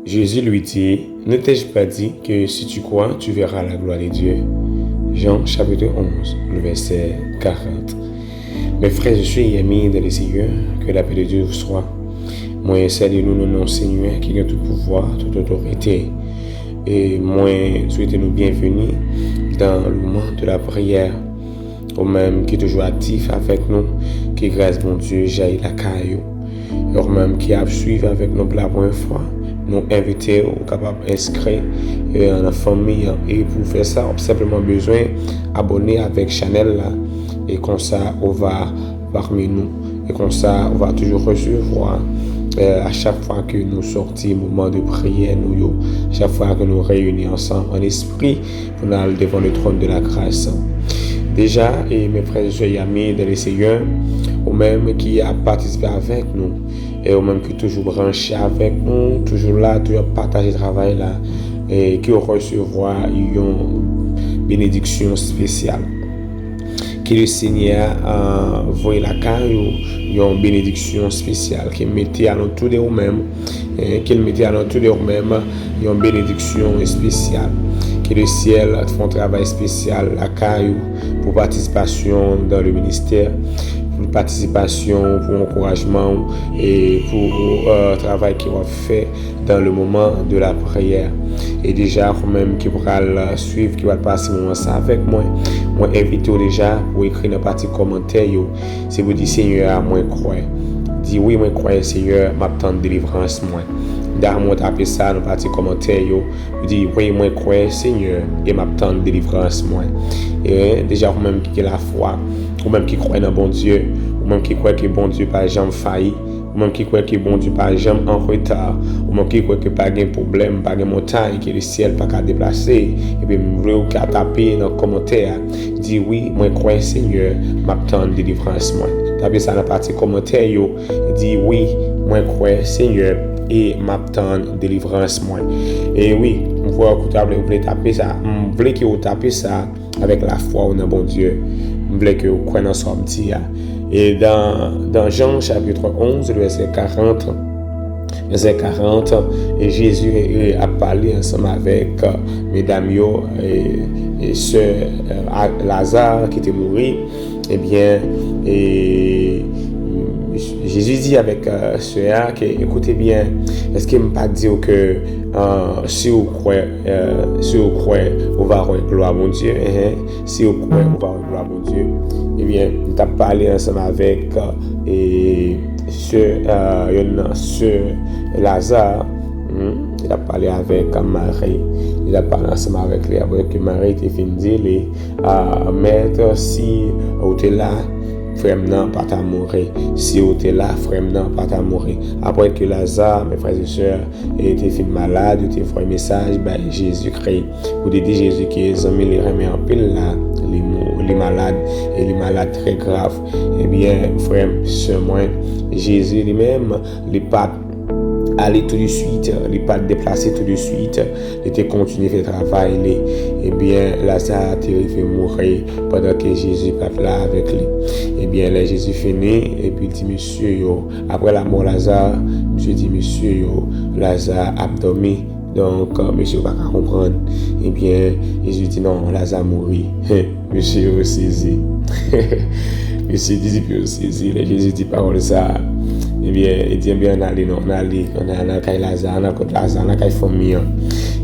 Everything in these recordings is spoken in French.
Jésus lui dit, ne t'ai-je pas dit que si tu crois, tu verras la gloire de Dieu? Jean chapitre 11, le verset 40. Mes frères, je suis amis de Seigneur, que la paix de Dieu vous soit. Moi, salue-nous le nom Seigneur qui a tout pouvoir, toute autorité. Et moi, souhaitez-nous bienvenue dans le moment de la prière. Au même qui est toujours actif avec nous, qui grâce mon Dieu, jaillit la caillou. Au même qui a suivi avec nous pour la première fois. Nous inviter ou capable d'inscrire en la famille et pour faire ça on a simplement besoin abonner avec Chanel là et comme ça on va parmi nous et comme ça on va toujours recevoir à chaque fois que nous sortons moment de prière nous chaque fois que nous réunissons ensemble en esprit pour aller devant le trône de la grâce. Déjà, et mes frères et amis dans le Seigneur, ou même qui a participé avec nous, et ou même qui est toujours branché avec nous, toujours là, toujours partagé le travail là, et qui recevoir une bénédiction spéciale. Que le Seigneur a envoyé la caille, une bénédiction spéciale, qui mettait à l'entour de vous-même, qu'il mettait à l'entour de vous-même, une bénédiction spéciale. Que le ciel fait un travail spécial à Caillou pour participation dans le ministère, pour participation, pour encouragement et pour travail qui va fait dans le moment de la prière. Et déjà, même qui va suivre, qui va passer moment ça avec moi, moi invite déjà pour écrire dans la partie commentaire. Si vous dites Seigneur, moi crois. Dis oui, moi crois Seigneur, m'attend de délivrance moi. D'ailleurs, taper ça dans la partie commentaire, vous dites oui, moi crois Seigneur et m'attend de délivrance moi. Et déjà, vous même qui a la foi, ou même qui croit dans bon Dieu, ou même qui croit que bon Dieu pas jamais failli, ou même qui croit que bon Dieu pas jamais en retard, ou même qui croit que pas de problème, pas de montagne, que le ciel pas qu'à déplacer, et puis vous voulez qu'à taper dans le commentaire, dit oui, moi crois Seigneur, m'attend de délivrance moi. Tapez ça dans la partie commentaire, dit oui, moi crois Seigneur et m'attend délivrance moi. Et oui, vous voulez taper ça, vous voulez que vous tapez ça avec la foi dans bon Dieu. Vous voulez que vous croyez dans son petit. Et dans Jean chapitre 11, le verset 40, et Jésus a parlé ensemble avec mesdames et sœur Lazare qui était mort. Eh bien, et Jésus dit avec ceux-là que écoutez bien, est-ce qu'il ne m'a pas dit que si vous croyez, vous va avoir gloire à mon Dieu, si vous croyez, vous va avoir gloire à mon Dieu. Eh bien, il a parlé ensemble avec ce Lazare, il a parlé avec Marie, il a parlé ensemble avec lui, avec Marie, il a fini de maître, si vous êtes là, frère non pas ta mourir. Si vous êtes là, frère non pas ta mourir. Après que Lazare, mes frères et sœurs, était fait malade, il fait un message, Jésus-Christ. Vous dites Jésus qui est amis les remet en pile là, les malades et les malades très graves. Eh bien, frère, sœur, moi, Jésus lui-même, les pas aller tout de suite, il pas déplacer tout de suite, il était continué à faire travail, et bien Lazare a fait mourir pendant que Jésus pas là avec lui. Et bien là Jésus finit et puis il dit monsieur après la mort Lazare, monsieur dit monsieur Lazare a dormi. Donc, monsieur va comprendre. Et bien, Jésus dit non, Lazare mourit. Monsieur saisi. Monsieur dit que saisi. Jésus dit parole ça. Eh bien, il dit bien on a Lazare, on a contre Lazare, on a famille.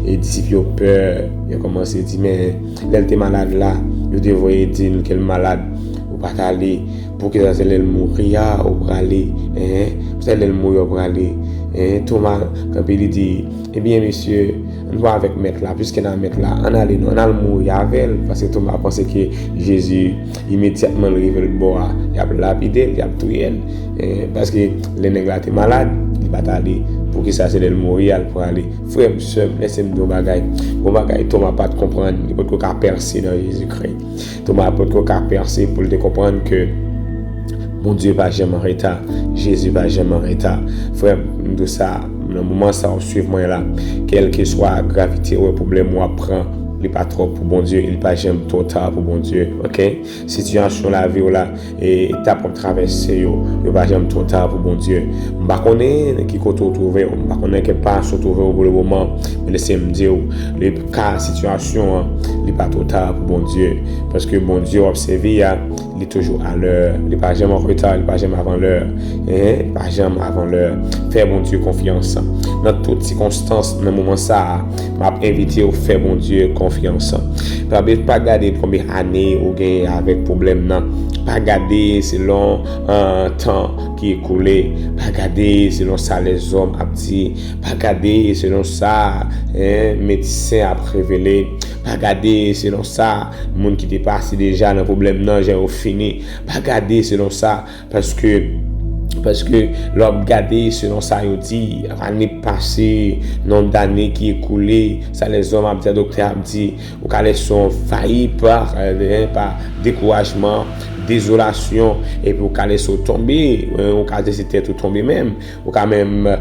Et disciples ont peur. Il a commencé à dire mais elle était malade là. Il devait dire qu'elle est malade. Ou pas aller pour que ça elle mourir ou pour aller. Pour elle mourir pour aller. Thomas, quand il dit, eh bien, monsieur, on va avec maître là, puisqu'il y a un maître là, on a le mourir avec elle, parce que Thomas pensait que Jésus, immédiatement, le révèle le bois, il a lapidé, il a tué elle, parce que les nègres étaient malades, il va aller pour que ça, c'est le mourir pour aller. Frère, monsieur, laissez-moi deux bagailles. Bon bagaille, Thomas pas de comprendre, il peut pas percer dans Jésus-Christ. Thomas peut pas percer pour le comprendre que mon Dieu va jamais en retard, Jésus va jamais en retard. Frère, de ça, dans le moment ça on suit moi là, quelle que soit la gravité ou le problème, on apprend il pas trop pour bon Dieu, il pas jamais trop tard pour bon Dieu. OK? Situation la vie là et étape pour traverser il pas jamais trop tard pour bon Dieu. On pas connaît qui côté trouver, on pas connaît que pas se trouver pour le moment, mais laissez-moi dire les cas situation il pas trop tard pour bon Dieu parce que bon Dieu observé il est toujours à l'heure, il pas jamais en retard, il pas jamais avant l'heure. Il pas jamais avant l'heure. Faire bon Dieu confiance. Dans toutes circonstances, dans le moment ça, m'a invité à faire bon Dieu confiance. Pas garder combien d'années ou gain avec problème non. Pas garder selon un temps qui est écoulé. Pas garder selon ça les hommes a dit. Pas garder selon ça médecin a révélé. Pas garder selon ça monde qui était passé déjà dans problème non j'ai fini. Pas garder selon ça parce que l'homme gardé selon ça il dit année passée nombre d'années qui écoulé ça les hommes a dit docteur a dit ou qu'elles sont faillis par découragement désolation et puis au cas sont tombés au cas c'était tout tombé même au quand même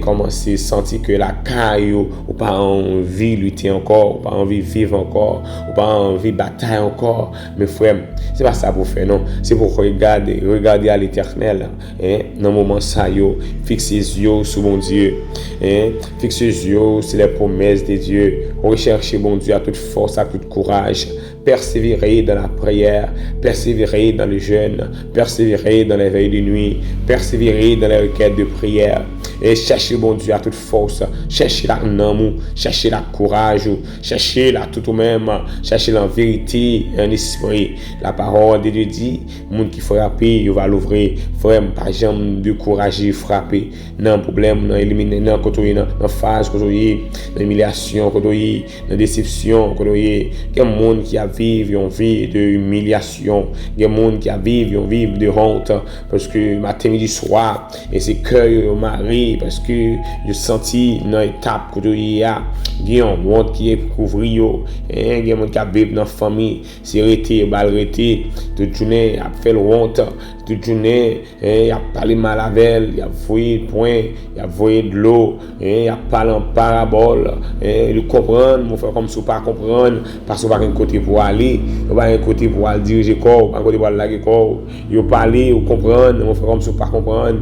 commencer sentir que la caille ou pas envie lutter encore ou pas envie vivre encore ou pas envie batailler encore mais frère c'est pas ça pour faire non c'est pour regarder à l'éternel dans le moment ça yo fixer les yeux sur bon Dieu fixer les yeux sur les promesses de Dieu rechercher bon Dieu à toute force à tout courage persévérer dans la prière, persévérer dans le jeûne, persévérer dans l'éveil de nuit, persévérer dans les requêtes de prière et chercher bon Dieu à toute force, chercher la amour, chercher la courage, chercher la tout ou même, chercher la vérité, un esprit. La parole de Dieu dit, monde qui frappe, il va l'ouvrir. Frère, pas jamais de courage frapper. Non problème, non éliminer, non côté, non phase, côté, dans humiliation, côté, dans déception, côté. Il y a un monde qui a vivre une vie de humiliation, il y a des gens qui vivent une vie de honte parce que matin midi soir et c'est que au mari parce que je senti dans étape que il y a un monde qui est couvri et il y a des gens qui vivent dans famille c'est arrêté bal arrêté toute journée a fait honte toute journée il a parlé mal avec elle il a voyé point il a voyé de l'eau il a parlé en parabole et le comprendre mon frère comme si pas comprendre parce que pas un côté pour aller, il pas un côté pour aller diriger corps, pas un côté pour aller laguer corps. Il parler ou comprendre, mon frère comme ça pas comprendre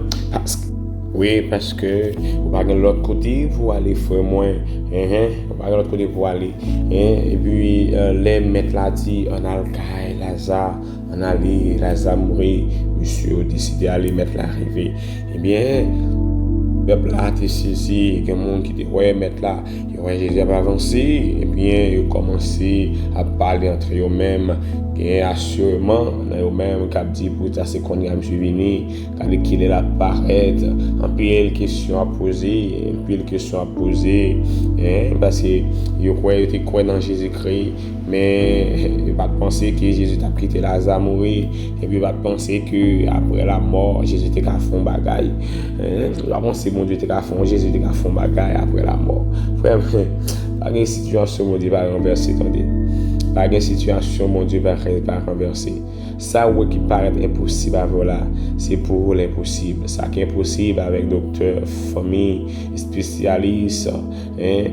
parce que on pas l'autre côté pour aller faire moins on pas l'autre côté pour aller et puis les mettre là dit on a le cas Lazare on a aller Lazare mourir monsieur décidé d'aller mettre l'arrivée et bien peuple a été saisi que monde qui était mettre là Jésus a avancé et bien il a commencé à parler entre eux-mêmes et assurément eux-mêmes qui a dit pour ça c'est qu'on y a venu quand il est là paraître en pile question à poser en pile question à poser parce que il croit dans Jésus-Christ mais il va penser que Jésus a quitté Lazare mourir et puis il va penser que après la mort Jésus était qu'à fond bagaille il va penser bon Dieu était qu'à fond Jésus était qu'à fond bagaille après la mort frère pas une situation mon Dieu va renverser attendez pas une situation mon Dieu va renverser ça qui paraît impossible avec là c'est pour l'impossible ça qui est impossible avec docteur famille spécialiste est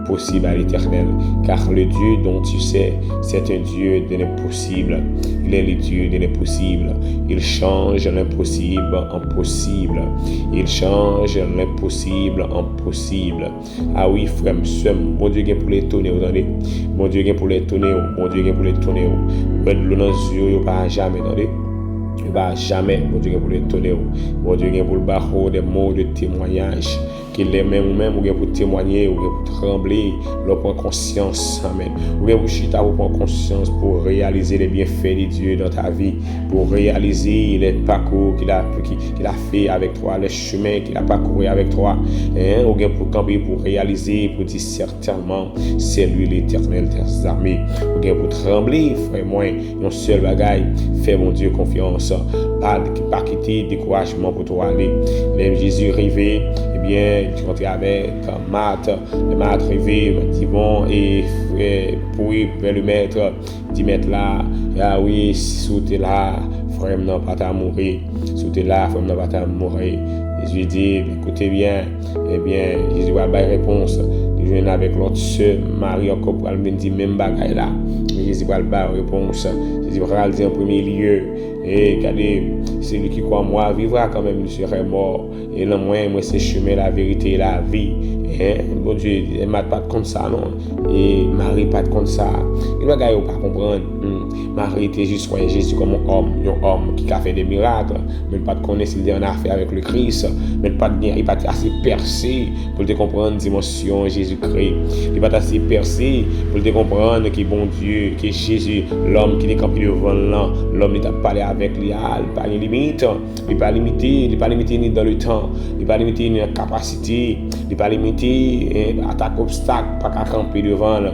possible à l'éternel car le Dieu dont tu sais c'est un Dieu de l'impossible il est le Dieu de l'impossible il change l'impossible en possible il change l'impossible en possible ah oui frère monsieur mon Dieu qui pour l'étonner vous entendez mon Dieu qui pour l'étonner mon Dieu qui pour l'étonner vous êtes l'eau dans les yeux pas jamais entendez pas jamais mon Dieu pour l'étonner mon Dieu pour le barreau des mots de témoignage qu'il est même ou bien pour témoigner ou bien pour trembler leur prendre conscience amen ou bien pour chita pour prendre conscience pour réaliser les bienfaits de Dieu dans ta vie pour réaliser les parcours qu'il a fait avec toi les chemins qu'il a parcouru avec toi ou bien pour camper pour réaliser pour dire certainement c'est lui l'Éternel des armées ou bien pour trembler frère moi non seul bagaille fais mon Dieu confiance pas quitter découragement pour toi aller même Jésus arrivé eh bien tu rentres avec Marthe arrivé m'a dit bon et pour vers le maître 10 mètres là ah oui si tu es là frère non pas ta mourir si tu es là frère non pas ta mourir Jésus dit écoutez bien eh bien Jésus va donner réponse il joint avec l'autre sœur, Marie encore pour venir dire même bagaille là. Mais Jésus va le faire réponse. Jésus va le dire en premier lieu. Et regardez, celui qui croit en moi vivra quand même, il serait mort. Et le moi, c'est le chemin, la vérité et la vie. Bon Dieu, elle m'a pas de compte ça, non. Et Marie pas de compte ça. Il va pas comprendre. Marie était juste croyant Jésus comme un homme qui a fait des miracles, mais pas de connaître s'il est en affaire avec le Christ, mais pas de il pas assez percé pour te comprendre la dimension Jésus-Christ. Il pas assez percé pour te comprendre que bon Dieu, que Jésus, l'homme qui est campé devant l'homme qui t'a parlé avec lui, il pas de limite, il pas limité ni dans le temps, il pas limité ni dans la capacité, il pas limité attaque obstacle pas qu'à camper devant là.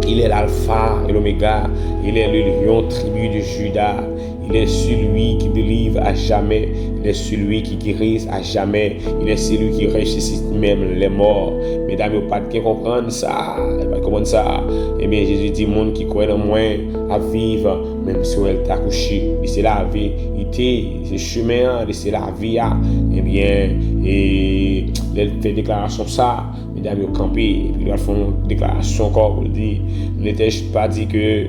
Il est l'alpha et l'oméga, il est le lion tribu de Juda, il est celui qui délivre à jamais, il est celui qui guérit à jamais, il est celui qui ressuscite même les morts. Mesdames, vous pas de comprendre ça, pas comprendre ça. Eh bien, Jésus dit, monde qui croit en moi à vivre, même si elle t'a couché, c'est la vie, c'est le chemin, c'est la vie. Eh bien, et elle fait déclaration ça. Mesdames, vous campez, et puis ils font une déclaration encore pour dire, n'étais-je pas dit que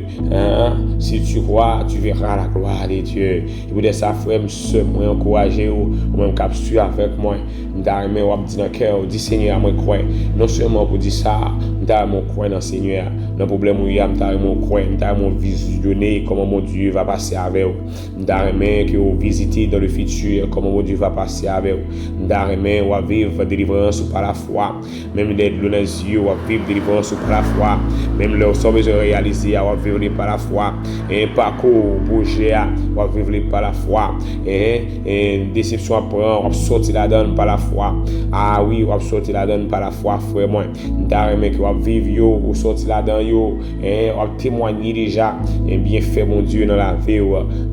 si tu crois, tu verras la gloire de Dieu. Et vous dites ça, frère, je moi encourager ou même capture avec moi. Je vais vous dire dans le cœur, dis Seigneur, moi croire. Non seulement pour dire ça, je vais croire dans le Seigneur. Le problème où il y a, je vais croire, je vais visionner comment mon Dieu va passer avec vous. Je vais que vous visitez dans le futur comment mon Dieu va passer avec vous. Je vais vivre délivrance par la foi. Même les yeux, on va vivre délivrance par la foi. Même les sommes réalisées, on va vivre par la foi. Et un parcours, projet, on va vivre par la foi. Et une déception après, on va sortir la donne par la foi. Ah oui, on va sortir la donne par la foi, frère moi. D'ailleurs, que on va vivre, on va sortir la donne, et on va témoigner déjà un bienfait, mon Dieu, dans la vie.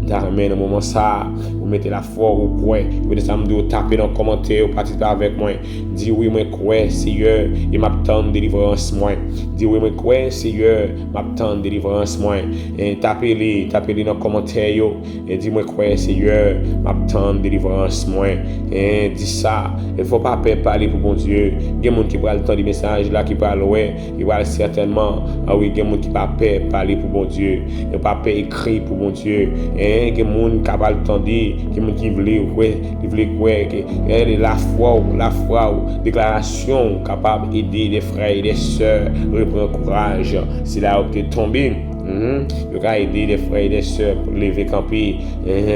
D'ailleurs, dans le moment ça, vous mettez la foi au coin. Vous pouvez taper dans les commentaires, vous participer avec moi. Dis oui, moi, quoi, Seigneur. Et m'attend délivrance moi. Dis oui, moi quoi, Seigneur, m'attend délivrance moi. Et tapez-les dans les commentaires et dis moi quoi, Seigneur, m'attend délivrance moi. Et dis ça, il faut pas parler pour bon Dieu. Il y a des gens qui prennent le temps des messages là qui parlent ouais, ils vont certainement ah oui, il y a des gens qui pas parler pour bon Dieu. Ils pas écrire pour bon Dieu. Et il y a des gens qui pas le temps dire, qui veulent ouais, que la foi, déclaration capable aider des frères et des sœurs, reprendre courage. C'est là où tu es tombé. Il va aider les frères et les sœurs pour lever camper.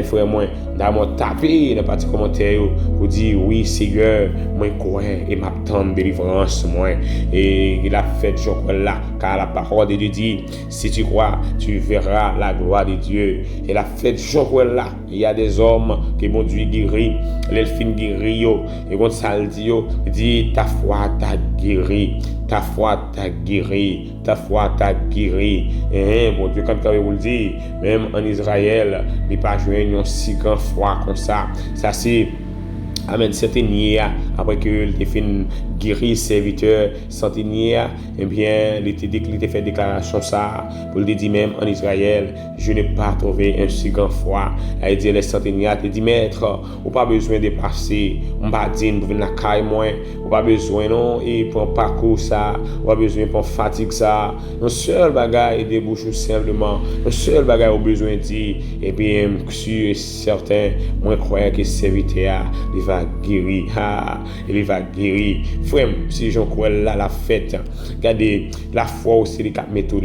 Frère, moi, d'abord taper dans la partie commentaire pour dire oui, Seigneur, moi, crois et m'attend délivrance, moi. Et il a fait ce là, car la parole de Dieu dit si tu crois, tu verras la gloire de Dieu. Il a fait ce là. Il y a des hommes qui vont Dieu guérir, les filles guérir, et quand ça le dit ta foi t'a guéri. Ta foi t'a guéri, ta foi t'a guéri. Bon Dieu, quand vous le dites, même en Israël, il n'y a pas joué une si grande foi comme ça. Ça c'est Amen. Centenier, après que il fait guérir serviteur centenier, eh bien, il a fait déclaration ça pour le dire même en Israël, je n'ai pas trouvé un si grand foi. Il dit les centeniers, il dit maître, on pas besoin de passer, on pas dire pour venir la caille moins, on pas besoin non et pour un parcours ça, on pas besoin pour fatigue ça. Un seul bagage débouche simplement, un seul bagage au besoin de dire, et bien sûr et certain, moi croyais que serviteur il va guérir, il va guérir. Frère, si j'en crois là la fête, regardez la foi aussi les quatre méthodes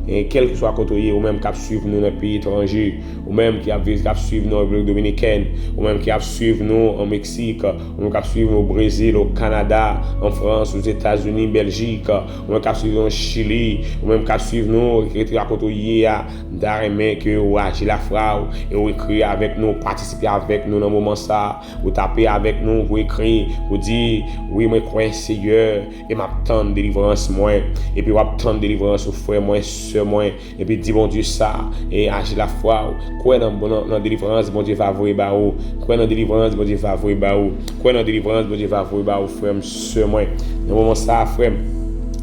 et quel que soit côté ou même qui suivre nous dans les pays étrangers, ou même qui suivre nous en République dominicaine, ou même qui suivre nous en Mexique, ou même qui suivre nous au Brésil, au Canada, en France, aux États-Unis, Belgique, ou même qui suivre nous au Chili, ou même qui suivre nous qui est à côté d'arrêter que ou agir la foi et ou écrire avec nous, participer avec nous dans le moment ça, ou taper avec nous, ou écrire, ou dire oui moi crois Seigneur et m'attend délivrance moi et puis m'attend délivrance au frère moi sœur moi et puis dis bon Dieu ça et agir la foi quoi dans délivrance bon Dieu va voir ba ou quoi dans délivrance bon Dieu va voir ba ou quoi dans délivrance bon Dieu va voir ba ou frère sœur moi dans moment ça frère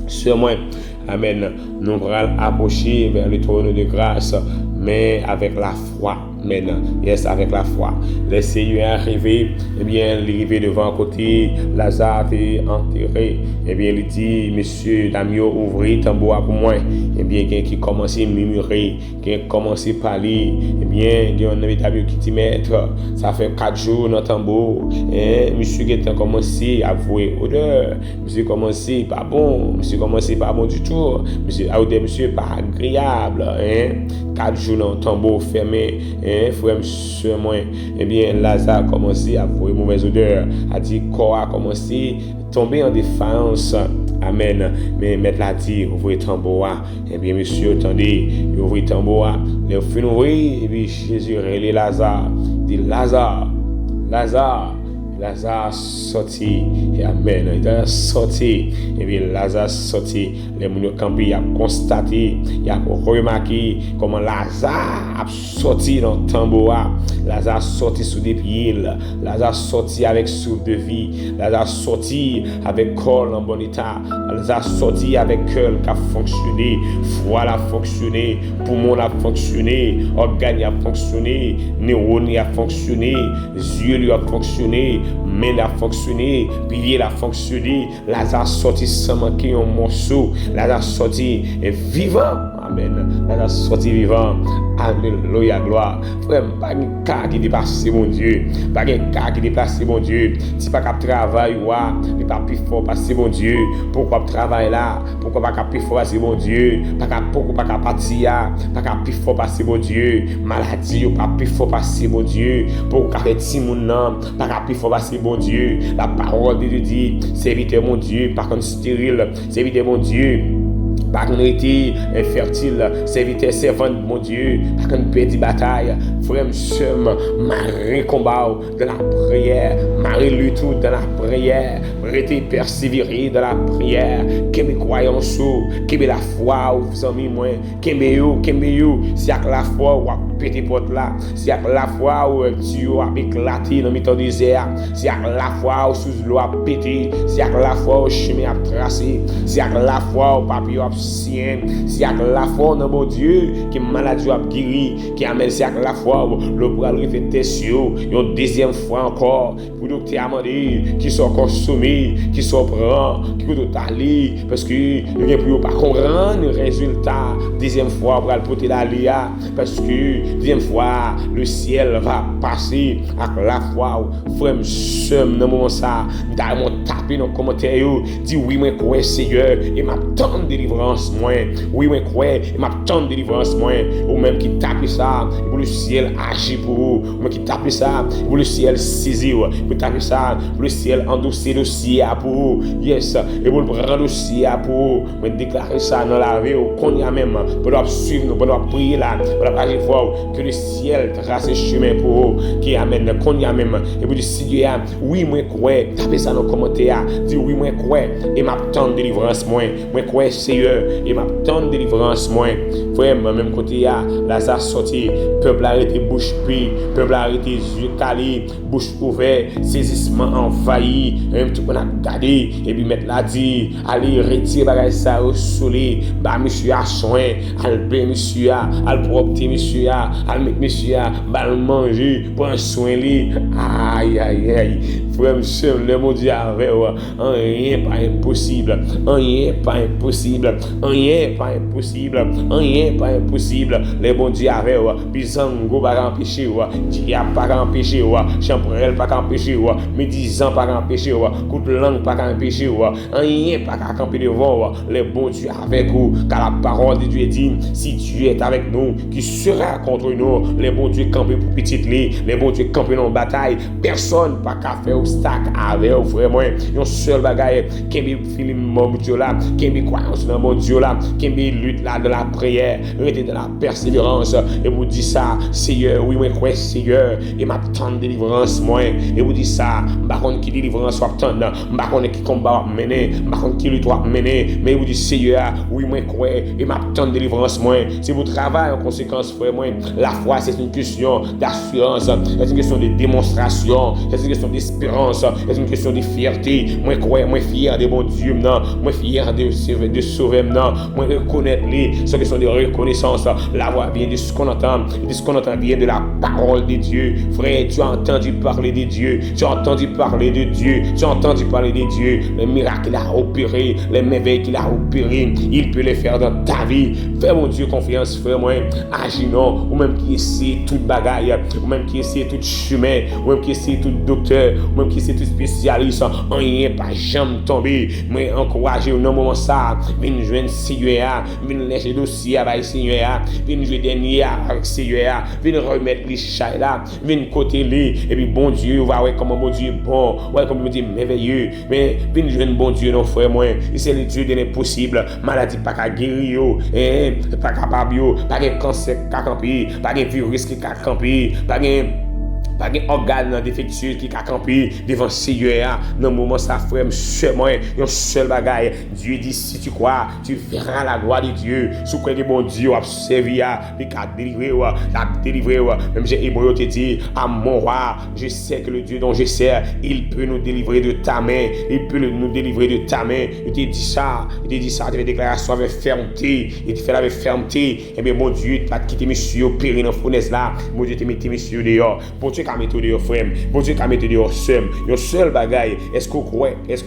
sœur moi amen nous allons approcher vers le trône de grâce mais avec la foi Amen. Yes, avec la foi. Le Seigneur est arrivé, eh bien, il est arrivé devant côté, Lazare est enterré. Eh bien, il dit, monsieur Damio, ouvrez tambour pour moi. Eh bien, quelqu'un qui commence à murmurer, qui commence à parler. Eh bien, il y a un véritable qui dit, maître, ça fait 4 jours dans le tambour. Monsieur qui a commencé à vouer odeur. Monsieur commencé pas bon. Monsieur commencé pas bon du tout. Monsieur pas agréable. 4 jours dans le tambour fermé. Frère, monsieur, moi. Eh bien, Lazare a commencé à vouer mauvaise odeur. A dit, corps a commencé à tomber en défense. Amen. Mais mettre la dit, ouvrez tambour. Eh bien, monsieur, attendez, ouvrez tambour. Les fins ouvrir, et puis Jésus relève Lazare. Dit Lazare, Lazare sorti, et amen. Il a sorti, et bien Lazare sorti. Les gens qui ont constaté, ils ont remarqué comment Lazare a sorti dans le tambour. Lazare sorti sous des pieds, Lazare sorti avec souffle de vie, Lazare sorti avec corps en bon état, Lazare sorti avec cœur qui a fonctionné, foi a fonctionné, poumon a fonctionné, organe a fonctionné, neurones a fonctionné, yeux a fonctionné, main a fonctionné, pilier a fonctionné, Lazare sorti sans manquer un morceau, Lazare sorti est vivant. Amen. Lazare sorti vivant. Alléluia, gloire. Frère, pas de cas qui dépasse mon Dieu. Pas de cas qui dépasse mon Dieu. Si pas qu'à travail, il pas plus fort passer mon Dieu. Pourquoi travailler là? Pourquoi pas plus fort passer mon Dieu? Pourquoi pas qu'à partir? Pas qu'à plus fort passer mon Dieu. Maladie, pas plus fort passer mon Dieu. Pourquoi faire petit monde pas qu'à plus fort passer mon Dieu. La parole de Dieu dit, serviteur mon Dieu, par contre stérile, serviteur mon Dieu. Par contre, été infertile, serviteur servant mon Dieu, par contre, perdre bataille, frère, monsieur, Marie combat dans la prière, Marie lutte dans la prière, rester persévérer dans la prière, qu'aimer croyance, qu'aimer la foi, vous amis, moi, qu'aimer you, si avec la foi, ou à péter porte là, si avec la foi, ou tu as éclaté dans le temps désert, si avec la foi, ou sous l'eau à péter, si avec la foi, au chemin à tracer, si avec la foi, au papier à sien, si avec la foi dans mon Dieu, qui maladie a guéri, qui amène si avec la foi, le bras refait tessio, une deuxième fois encore, pour nous te amender, qui sont consommés, qui sont prend, qui peut aller, parce que il n'y a plus pas comprendre le résultat, deuxième fois pour le porter l'aléa, parce que deuxième fois le ciel va passer avec la foi, frère, somme dans moment ça, d'ailleurs taper dans commentaire, dit oui moi crois Seigneur et m'attend délivrance moi, oui moi crois et m'attend délivrance moi, ou même qui tape ça, pour le ciel agir pour vous, ou même qui tape ça, pour le ciel saisir, pour taper ça, pour le ciel endosser le dossier pour vous, yes, et pour le prendre le dossier pour vous, mais déclarer ça dans la vie, qu'on y a même, pour suivre, pour prier là, pour agir fort, que le ciel trace chemin pour vous, qui amène, qu'on y a même, et pour dire si Dieu a, oui moi crois, tapez ça dans le commentaire, dis oui moi crois, et m'attend délivrance moi crois Seigneur, et m'attend délivrance moi, frère, même côté Lazare sorti, peuple arrêté bouche pris, peuple arrêté yeux calés, bouche ouverte, saisissement envahi, même tout le monde a gardé, et puis mettre la dit, allez retirer bagage ça au soleil, bah monsieur a soin, al bien monsieur a, al propre monsieur a, al mettre monsieur a, bah manger, prendre soin lui, aïe, frère monsieur, le mot Dieu avec rien pas impossible, rien pas impossible, les bons Dieu avec Bizango pas empêcher, Dia pas empêcher, Champrel pas empêcher, médisant pas empêcher, coup de langue pas empêcher, rien pas camper devant, les bons Dieu avec vous, car la parole de Dieu dit, si Dieu est avec nous, qui sera contre nous, les bons Dieu camper pour petite les bons Dieu camper dans bataille, personne pas qu'à faire obstacle avec vous, frère moi, un seul bagaille, qui est film mon Dieu là, qui est croyance dans mon Dieu là, qui est lutte là de la prière, rester dans la persévérance, et vous dit ça, Seigneur, oui moi crois Seigneur, et m'attend délivrance moi, et vous dit ça, par contre qui délivrance soit attendre, par contre qui combat mener, par contre qui lutte mener, mais vous dit Seigneur, oui moi crois, et m'attend délivrance moi, si vous travaillez en conséquence frère moi, la foi c'est une question d'assurance, c'est une question de démonstration, c'est une question d'espérance, c'est une question de fierté, moi crois, moi fier de mon Dieu, non, moi fier de sauver problème, non. Moi, reconnaître-les, c'est une question de reconnaissance. La voix vient de ce qu'on entend. Et de ce qu'on entend vient de la parole de Dieu. Frère, tu as entendu parler de Dieu. Tu as entendu parler de Dieu. Tu as entendu parler de Dieu. Les miracles qu'il a opérés, les merveilles qu'il a opérés, il peut les faire dans ta vie. Fais mon Dieu confiance, frère, moi. Agis non. Ou même qui essaie toute bagaille, ou même qui essaie tout chemin, ou même qui essaie tout docteur, ou même qui essaie tout spécialiste, en rien pas jamais tomber. Mais encourager au moment ça, venez joindre Seigneur, venez laisser dossier avec Seigneur, venez jouer dernier avec Seigneur, venez remettre les chats là, venez côté les, et puis bon Dieu, va voir comment bon Dieu est bon, ouais comme bon Dieu merveilleux, mais venez joindre bon Dieu non frère moi, et c'est le Dieu de l'impossible, maladie pas qu'à guérir, pas capable, pas de cancer qu'à camper, pas de virus qui qu'à camper, pas de organe défectueux qui a campé devant Seigneur. Dans le moment ça frère, moi, un seul bagaille. Dieu dit si tu crois, tu verras la gloire de Dieu. Sous quoi que bon Dieu a servi à délivrer, même j'ai Hébreu te dit à mon roi, je sais que le Dieu dont je sers, il peut nous délivrer de ta main. Il peut nous délivrer de ta main. Il te dit ça, tu vas déclarer ça avec fermeté. Il te fait avec fermeté. Et bien mon Dieu, tu vas quitter monsieur périr dans la fournaise là. Mon Dieu te met monsieur dehors. Pour Dieu qu'a mettre dehors frère, pour Dieu qu'a mettre dehors seul bagaille. Est-ce qu'on croit? Est-ce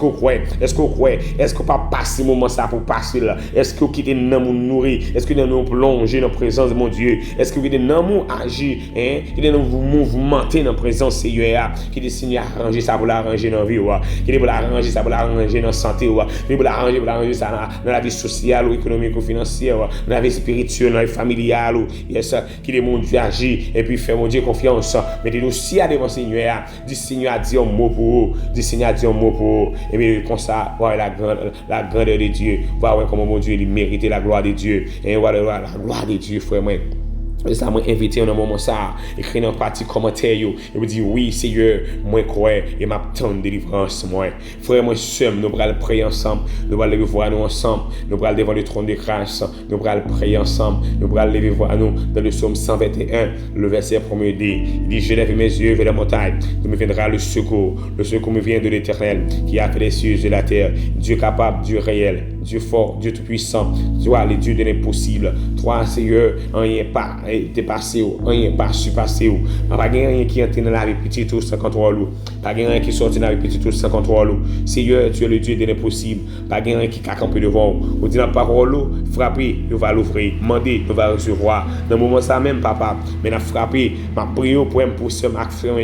qu'on pas passer moment ça pour passer là? Est-ce que quitter nan moun nourrir? Est-ce que nous plonger dans la présence de mon Dieu? Est-ce que vous nan moun agir qui est dans vous mouvementer dans la présence Seigneur qui décide arranger ça pour l'arranger dans la vie qui est pour l'arranger ça pour l'arranger dans la santé qui est pour l'arranger ça dans la vie sociale ou économique ou financière dans la vie spirituelle dans la vie familiale yes qui est mon Dieu agir et puis faire mon Dieu confiance mettez-nous si à devant Seigneur dit Seigneur a dit un mot pour dit Seigneur a dit un mot pour et bien comme ça voilà la grandeur de Dieu voilà comment mon Dieu il mérite la gloire de Dieu et voilà la gloire de Dieu frère moi. Et ça m'a invité dans un moment ça, écrit dans partie commentaire et me dit oui Seigneur, moi crois et m'attend de délivrance moi. Frère moi seul, nous allons prier ensemble, nous allons lever voir nous ensemble, nous allons devant le trône de grâce, nous allons prier ensemble, nous allons lever voir nous dans le psaume 121, le verset 1er dit, il dit je lève mes yeux vers la montagne, d'où me viendra le secours me vient de l'Éternel qui a fait les cieux et la terre, Dieu capable, Dieu réel, Dieu fort, Dieu tout-puissant, toi le Dieu de l'impossible, toi Seigneur, rien pas dépassé rien pas surpassé pas rien qui entre dans la vie petit tout sans contrôle pas rien qui sorti dans la vie petit tout sans contrôle Seigneur tu es le Dieu de l'impossible pas rien qui camper devant on dit dans parole frapper il va l'ouvrir demander il va recevoir dans le moment ça même papa mais n'a frapper ma prière pour ce Marc frère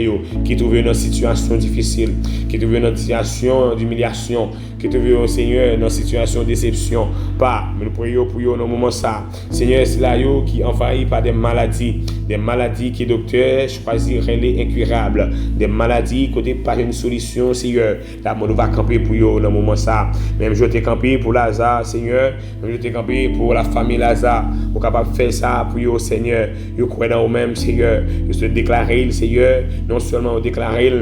qui trouve dans une situation difficile qui trouve dans une situation d'humiliation qui trouve Seigneur dans une situation de déception pas mais nous prions pour eux dans le moment ça Seigneur c'est là qui envahi par des maladies qui docteur choisirait les incurables, des maladies côté pas une solution Seigneur. Là on va camper pour eux dans le moment ça. Même je t'ai campé pour Lazare Seigneur, même je t'ai campé pour la famille Lazare. On capable faire ça pour eux Seigneur. Yo crois dans eux-mêmes Seigneur. Je te déclarer Seigneur, non seulement déclarer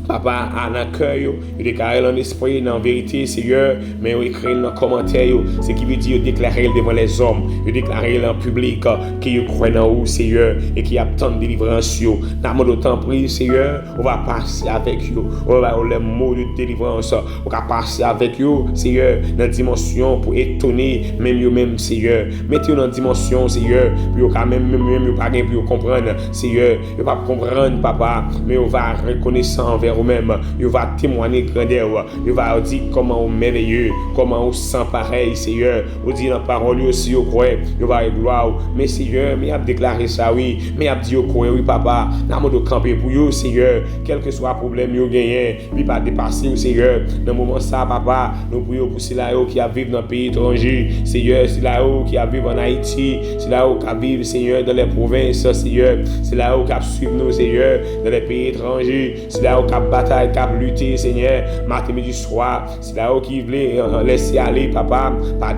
Papa, en accueil, il déclare en esprit, en vérité, Seigneur, mais il écrit dans les commentaires, ce qui veut dire déclarer devant les hommes, il déclare en public, qu'il croit dans vous, Seigneur, et qu'il y a tant de délivrance. Dans mon temps pris, Seigneur, on va passer avec vous, on va avoir les mots de délivrance, on va passer avec vous, Seigneur, dans la dimension pour étonner, même Seigneur. Mettez-vous dans la dimension, Seigneur, puis on va même pas pour comprendre, Seigneur, on va comprendre, Papa, mais on va reconnaître envers vous-même, il va témoigner grandeur, il va dire comment on merveilleux, comment on sent pareil, Seigneur. Vous dit dans la parole aussi, vous croyez, il va être gloire. Mais Seigneur, mais il a déclaré ça, oui, mais il a dit, vous croyez, oui, papa, dans le camper pour vous, Seigneur, quel que soit le problème, vous gagnez, il va dépasser, Seigneur. Dans le moment ça, papa, nous prions pour ceux-là qui vivent dans le pays étranger, Seigneur, ceux-là qui vivent en Haïti, ceux-là qui vivent, Seigneur, dans les provinces, Seigneur, ceux-là qui suivent nous, Seigneur, dans les pays étrangers, ceux-là qui bataille, cap lutter, Seigneur, matin, midi, soir, c'est là où qui voulait laisser aller, papa, par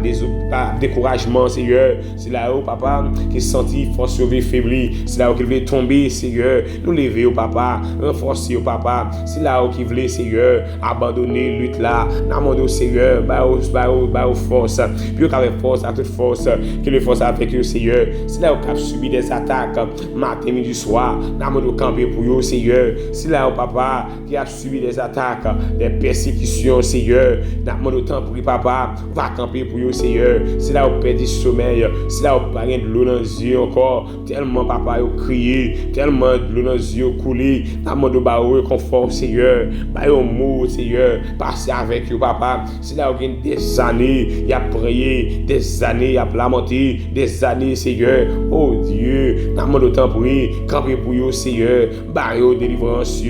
découragement, Seigneur, c'est là où, papa, qui sentit force faibli, c'est là où qui voulait tomber, Seigneur, nous lever au papa, renforcer au papa, c'est là où qui voulait, Seigneur, abandonner lutte là, dans Seigneur, bah au force, puis qu'avec force, à toute force, que le force avec eux, Seigneur, c'est là où qui a subi des attaques, matin, midi, soir, dans le camper pour eux, Seigneur, c'est là où, papa, qui a subi des attaques, des persécutions, Seigneur. N'a demandé autant pour papa, va camper pour eux, Seigneur. C'est là où perd du sommeil, c'est là où pas de l'eau dans les yeux encore. Tellement papa a crié, tellement de l'eau dans les yeux coulé. N'a demandé au confort, Seigneur. Bah au mot, Seigneur. Passez avec eux, papa. C'est là où il y a des années, il a prié, des années, il a lamenté, des années, Seigneur. Oh Dieu, n'a demandé autant pour eux, camper pour eux, Seigneur. Bah au délivrance,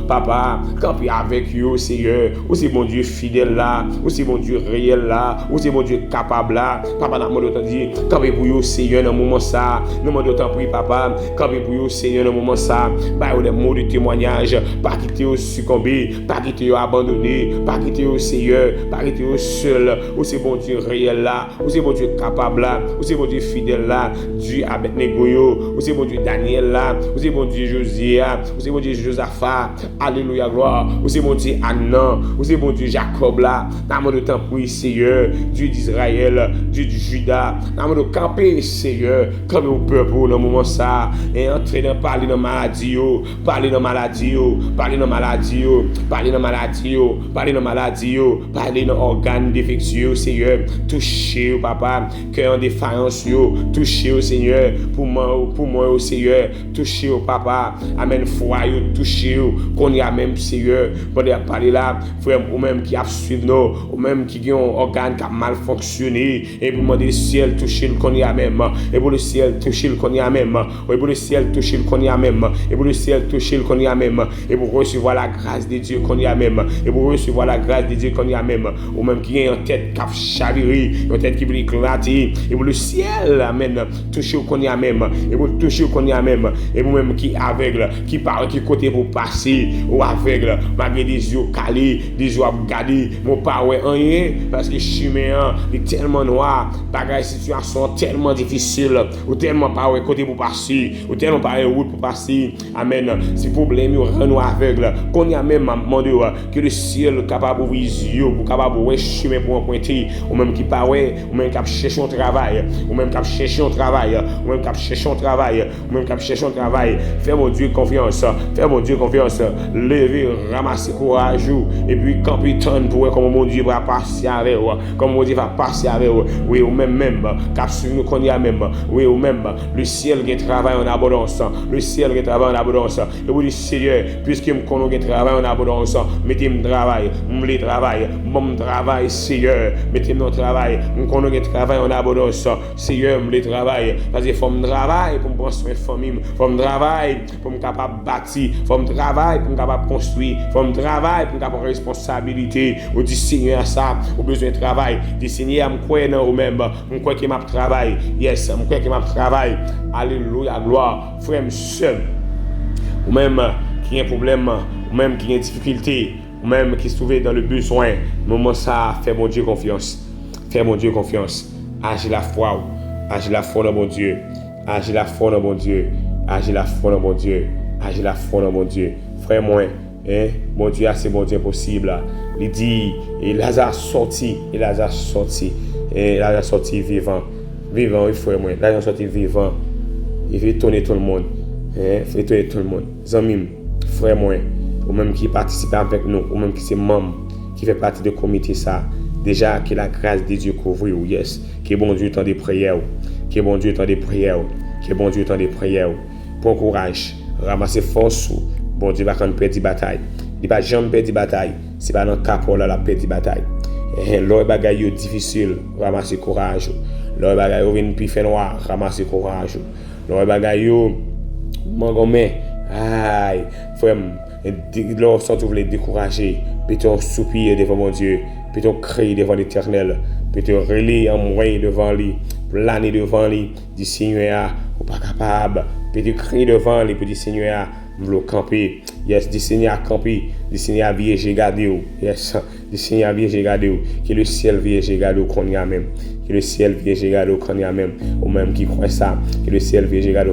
papa, camper avec eux, Seigneur. Ou c'est mon Dieu fidèle là, ou c'est mon Dieu réel là, ou c'est mon Dieu capable là. Papa n'a demandé autant dire, camper pour eux, Seigneur, dans le moment ça. N'a demandé autant pour papa, camper pour eux, Seigneur, dans le moment ça. Bah des mots de témoignage, pas quitter au succomber, pas quitter au abandonner, pas quitter au Seigneur, pas quitter au seul. Ou c'est mon Dieu réel là, ou c'est mon Dieu capable là, ou c'est mon Dieu fidèle là, Dieu Abednego, ou c'est mon Dieu Daniel là, ou c'est mon Dieu Josia, ou c'est mon Dieu Josaphat, alléluia gloire, ou c'est mon Dieu Annan, ou c'est mon Dieu Jacob là, dans de temps pour Seigneur, Dieu d'Israël, Dieu du Juda, dans de camper Seigneur, comme au peuple dans le moment ça, et entrer dans parler dans maladie, parler dans maladie, parler dans maladie, parler dans maladie, parler dans maladie, parler dans organes défectueux, Seigneur, toucher papa, cœur en défaillance, toucher au Seigneur, pour moi au Seigneur, toucher au papa, amen, foi, toucher qu'on y a même Seigneur, pour parler là, frère, ou même qui a suivi nous, ou même qui ont un organe qui a mal fonctionné, et pour demander le ciel toucher le qu'on y a même, et pour le ciel toucher le qu'on y a même, et pour le ciel toucher le qu'on y a même, et pour le ciel toucher le qu'on y a même, et pour recevoir la grâce de Dieu qu'on y a même, et pour recevoir la grâce de Dieu qu'on y a même, ou même qui a une tête qui a chaviré, une tête qui peut éclater, et pour le ciel, amen, toucher le qu'on y a même, et pour toucher le qu'on y a même, et pour même qui est aveugle, qui parle, qui côté pour passer, ou aveugle, malgré des yeux calés, des yeux regardés, mon pas ouais rien, parce que chemin est tellement noir, bagage situation tellement difficile, ou tellement pas ouais côté pour passer, ou tellement pas ouais route pour passer, amen, si problème rend aveugle, qu'on y a même demandé que le ciel capable d'ouvrir les yeux, pour capable ouais chemin pour emprunter, ou même qui pas ouais, ou même qui cherche un travail, ou même qui cherche un travail, ou même qui cherche un travail, ou même qui cherche un travail, fais mon Dieu confiance, fais mon Dieu confiance, levez, ramasser courage, et puis capitaine pour comment mon Dieu va passer avec vous, comment mon Dieu va passer avec vous, oui, ou même, cap sur nous qu'on y a même, oui, ou même, le ciel qui travaille en abondance, le ciel qui travaille en abondance, et vous dites, Seigneur, puisque je connais qui travaille en abondance, mettez-moi travail, me travail, mon travail, Seigneur, mettez-moi travail, je connais qui travaille en abondance, Seigneur, me travail, parce qu'il faut me travailler pour me construire une famille, il faut me travailler pour me capable de bâtir, il faut me travailler pour me capable de construire, il faut me travailler pour me capable de responsabilité, ou dit Seigneur ça, au besoin de travail, dit Seigneur, je crois dans vous-même, je crois qu'il m'a travail, yes, je crois qu'il m'a travail, alléluia, gloire, frère, seul, ou même qui a un problème, ou même qui a une difficulté, ou même qui se trouve dans le besoin, moment ça, fais mon Dieu confiance, fais mon Dieu confiance, agis la foi dans mon Dieu, agis la foi dans mon Dieu, agis la foi dans mon Dieu, agis la foi dans mon Dieu, frère moi, hein, mon Dieu, c'est mon Dieu possible, il dit, et Lazare sorti, vivant, il faut moi, Lazare sorti vivant, il veut tourner tout le monde, Zamim, frère moi, ou même qui participe avec nous, ou même qui c'est membre, qui fait partie du comité ça, déjà que la grâce de Dieu couvre, yes, que bon Dieu tant des prières, que bon Dieu tant des prières, que bon Dieu tant des prières, bon courage, ramasser force, bon Dieu va quand perdre bataille, il va jamais perdre bataille, c'est pas dans le cas pour la perdre bataille. L'or bagaille difficile, ramasser courage, l'or bagaille vient plus fait noir, ramasser courage, l'or bagaille mangomé, aïe, frère, lorsque tu voulais décourager, peut-on soupirer devant mon Dieu, peut-on crier devant l'Éternel, peut-on relayer en moyen devant lui, planer devant lui, dit Seigneur, ou pas capable, peut-on crier devant lui, dit Seigneur, me camper, yes, dit Seigneur camper, dit Seigneur viens j'ai gardé, yes, dit Seigneur viens j'ai gardé, que le ciel viens j'ai gardé qu'on y a même. Que le ciel vienne regarder quand il y a même, ou même qui croit ça, que le ciel vienne regarder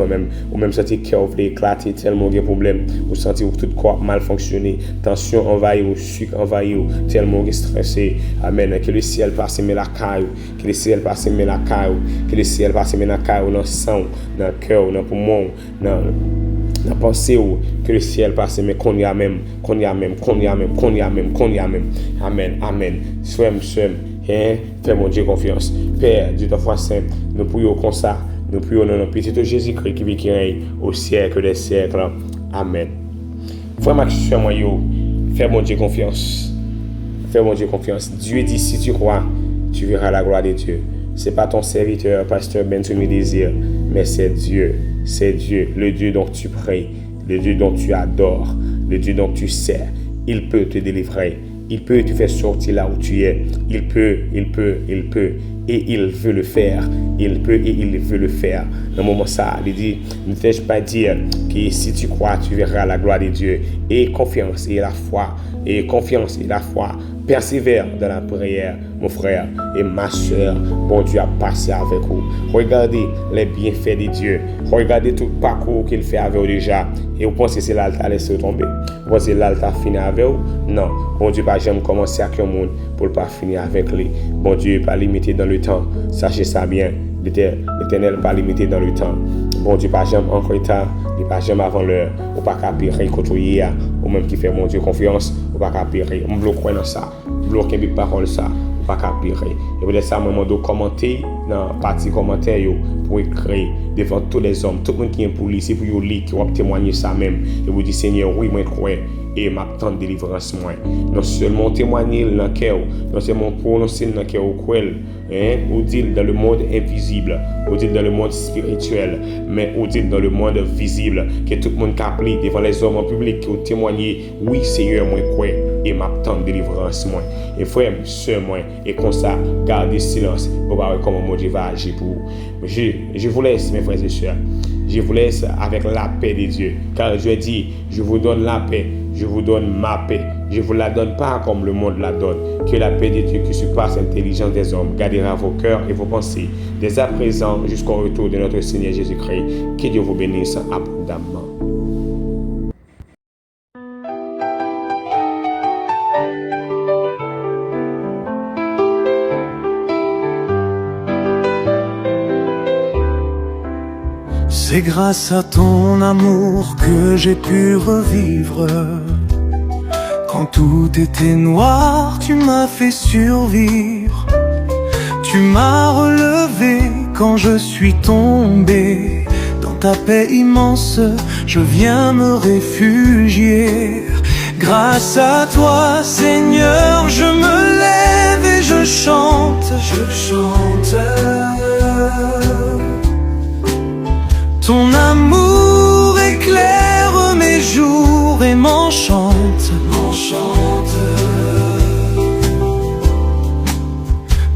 ou même sentir que vous éclater tellement de problèmes, ou sentir que tout corps mal fonctionné, tension envahie ou sucre envahi, tellement stressé, amen, que le ciel passe mais la caille, que le ciel passe mais la caille, que le ciel passe mais la caille dans le sang, dans le cœur, dans le poumon, dans La pensée que le ciel passe, mais qu'on y a même. Amen, amen. Soyez, fais mon Dieu confiance. Père, Dieu ta foi saint, nous prions comme ça. Nous prions dans le petit de Jésus-Christ qui vit qui règne au siècle des siècles. Amen. Frère Max, fais mon Dieu confiance. Fais mon Dieu confiance. Dieu dit, si tu crois, tu verras la gloire de Dieu. C'est pas ton serviteur, pasteur Benjamin Désir, mais c'est Dieu, le Dieu dont tu pries, le Dieu dont tu adores, le Dieu dont tu sers. Il peut te délivrer, il peut te faire sortir là où tu es. Il peut, et il veut le faire. Il peut et il veut le faire. Dans le moment ça, il dit, ne t'ai-je pas dire que si tu crois, tu verras la gloire de Dieu. Et confiance et la foi, persévère dans la prière, mon frère et ma soeur. Bon Dieu a passé avec vous. Regardez les bienfaits de Dieu. Regardez tout le parcours qu'il fait avec vous déjà. Et vous pensez que c'est là qu'il a laissé tomber? Vous pensez que là qu'il a fini avec vous? Non. Bon Dieu n'a jamais commencé avec un monde pour ne pas finir avec lui. Bon Dieu n'est pas limité dans le temps. Sachez ça bien. L'Éternel n'est pas limité dans le temps. Bon Dieu pas jamais en retard, il pas jamais avant l'heure. Ou pas qu'à périr contre hier, ou même qui fait mon Dieu confiance, ou pas qu'à périr. On bloque dans ça, bloque mes paroles ça, ou pas qu'à périr. Et vous laissez ça, moi, de commenter dans la partie commentaire pour écrire devant tous les hommes, tout le monde qui est pour lui, c'est pour vous lire, qui va témoigner ça même. Et vous dites Seigneur, oui, moi je crois. Et m'attend délivrance moi. Non seulement témoigner dans le cœur, non seulement prononcer dans le cœur au cruel, ou dire dans le monde invisible, ou dire dans le monde spirituel, mais ou dire dans le monde visible, que tout le monde qui appelé devant les hommes en public, qui ont témoigné, oui Seigneur, moi crois, et m'attend délivrance moi. Et frère, soeur moi, et comme ça, gardez silence, pour voir comment mon Dieu va agir pour vous. Je vous laisse, mes frères et sœurs. Je vous laisse avec la paix de Dieu. Car Dieu dit, je vous donne la paix, je vous donne ma paix. Je ne vous la donne pas comme le monde la donne. Que la paix de Dieu qui surpasse l'intelligence des hommes gardera vos cœurs et vos pensées, dès à présent jusqu'au retour de notre Seigneur Jésus-Christ. Que Dieu vous bénisse abondamment. C'est grâce à ton amour que j'ai pu revivre. Quand tout était noir, tu m'as fait survivre. Tu m'as relevé quand je suis tombé. Dans ta paix immense, je viens me réfugier. Grâce à toi, Seigneur, je me lève et je chante. Ton amour éclaire mes jours et m'enchante.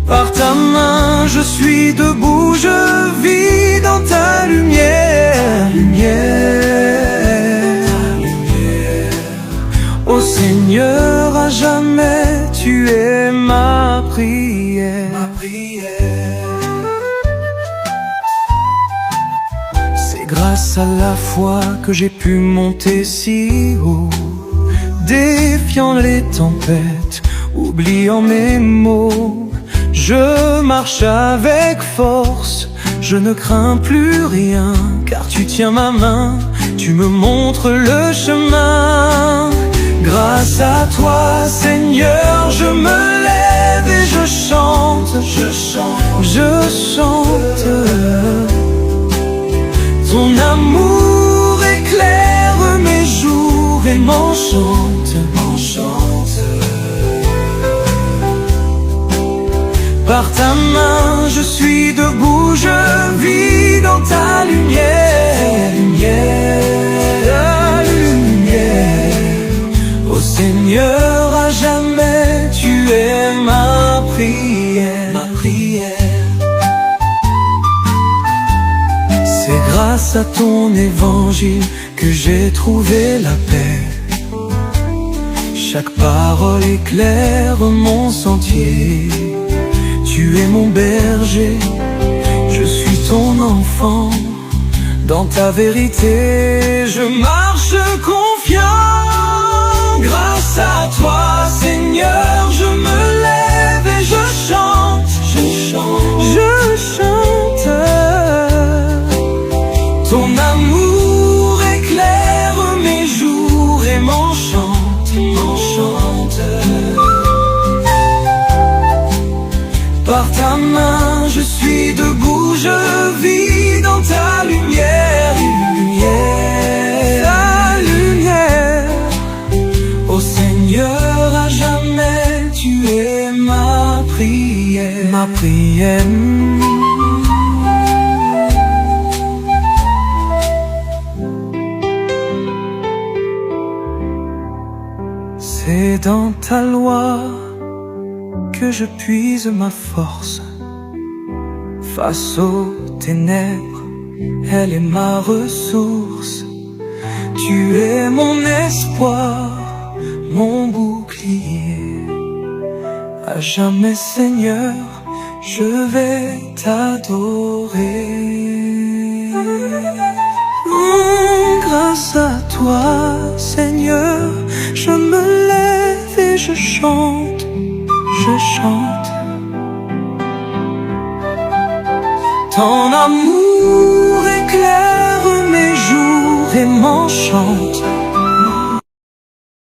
Par ta main je suis debout, je vis dans ta lumière. Ô Seigneur, à jamais tu es ma prière. Grâce à la foi que j'ai pu monter si haut, défiant les tempêtes, oubliant mes maux. Je marche avec force, je ne crains plus rien, car tu tiens ma main, tu me montres le chemin. Grâce à toi, Seigneur, je me lève et je chante. Ton amour éclaire mes jours et m'enchante. Par ta main je suis debout, je vis dans ta lumière. Ô Seigneur, à jamais tu es ma prière. C'est grâce à ton évangile que j'ai trouvé la paix. Chaque parole éclaire mon sentier. Tu es mon berger, je suis ton enfant. Dans ta vérité, je marche confiant. Grâce à toi, Seigneur, je me lève et je chante. Ton amour éclaire suis debout, je vis dans ta lumière, ta lumière. Ô Seigneur, à jamais tu es ma prière, ma prière. C'est dans ta loi que je puise ma force. Face aux ténèbres, elle est ma ressource. Tu es mon espoir, mon bouclier. À jamais, Seigneur, je vais t'adorer. Grâce à toi, Seigneur, je me lève et je chante, je chante. Ton amour éclaire mes jours et m'enchante.